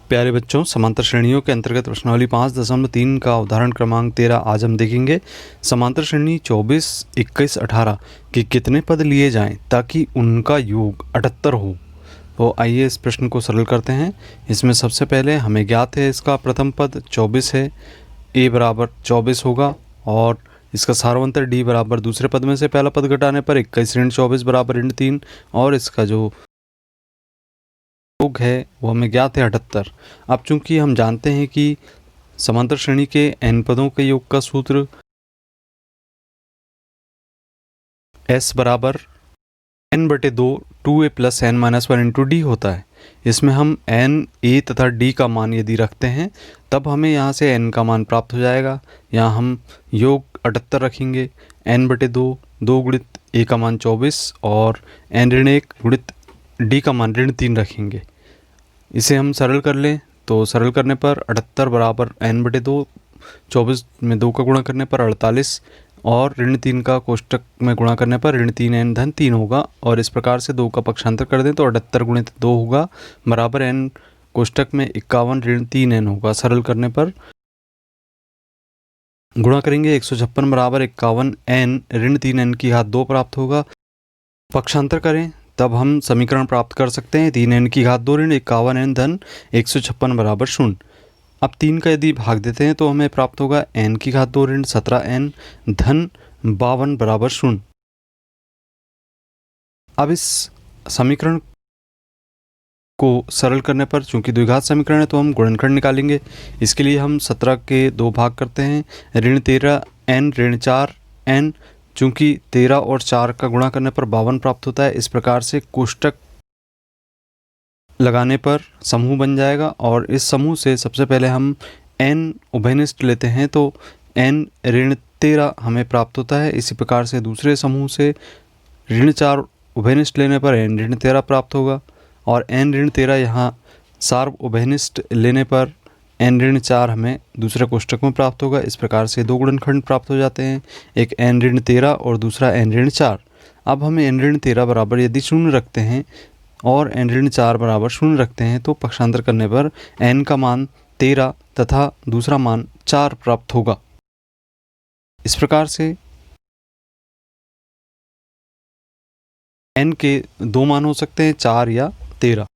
प्यारे बच्चों, समांतर श्रेणियों के अंतर्गत प्रश्नावली 5.3 का उदाहरण क्रमांक 13 आज हम देखेंगे। समांतर श्रेणी 24, 21, 18 के कितने पद लिए जाएं ताकि उनका योग 78 हो। तो आइए इस प्रश्न को सरल करते हैं। इसमें सबसे पहले हमें ज्ञात है इसका प्रथम पद 24 है, a बराबर 24 होगा और इसका सारवंतर d बराबर दूसरे पद में से पहला पद घटाने पर 21 ऋण 24 बराबर ऋण 3 और इसका जो योग है वो हमें ज्ञात है 78। अब चूंकि हम जानते हैं कि समांतर श्रेणी के n पदों के योग का सूत्र s बराबर n/2 2a + n - 1 into D होता है। इसमें हम n, a तथा d का मान यदि रखते हैं तब हमें यहाँ से n का मान प्राप्त हो जाएगा। यहाँ हम योग 78 रखेंगे। n/2 2 गुणित a का मान 24 और n-1 गुणित d का मान ऋण 3 रखेंगे। इसे हम सरल कर लें तो सरल करने पर 78 बराबर n/2, 24 में 2 का गुणा करने पर 48 और ऋण 3 का कोष्टक में गुणा करने पर ऋण 3n धन 3 होगा। और इस प्रकार से 2 का पक्षांतर कर दें तो 78 गुणित 2 होगा बराबर n कोष्टक में 51 ऋण 3n होगा। सरल करने पर गुणा करेंगे 156 बराबर 51 n ऋण 3n की घात 2 प्राप्त होगा। पक्षांतर करें तब हम समीकरण प्राप्त कर सकते हैं 3n की घात 2 ऋण 51n धन 156 बराबर 0। अब 3 का यदि भाग देते हैं तो हमें प्राप्त होगा n की घात 2 ऋण 17n धन 52 बराबर 0। अब इस समीकरण को सरल करने पर चूंकि द्विघात समीकरण है तो हम गुणनखंड निकालेंगे। इसके लिए हम 17 के 2 भाग करते हैं। ऋण 13n ऋण 4n, चूंकि 13 और 4 का गुणा करने पर 52 प्राप्त होता है। इस प्रकार से कोष्टक लगाने पर समूह बन जाएगा और इस समूह से सबसे पहले हम n उभयनिष्ठ लेते हैं तो n ऋण 13 हमें प्राप्त होता है। इसी प्रकार से दूसरे समूह से ऋण 4 उभयनिष्ठ लेने पर n ऋण 13 प्राप्त होगा और n ऋण 13 यहाँ सार्व उभयनिष्ठ लेने पर n ऋण 4 हमें दूसरे कोष्टक में प्राप्त होगा। इस प्रकार से 2 गुणनखंड प्राप्त हो जाते हैं, एक n ऋण 13 और दूसरा n ऋण 4। अब हमें n ऋण 13 बराबर यदि 0 रखते हैं और n ऋण 4 बराबर 0 रखते हैं तो पक्षांतर करने पर n का मान 13 तथा दूसरा मान 4 प्राप्त होगा। इस प्रकार से n के 2 मान हो सकते हैं, 4 या 13।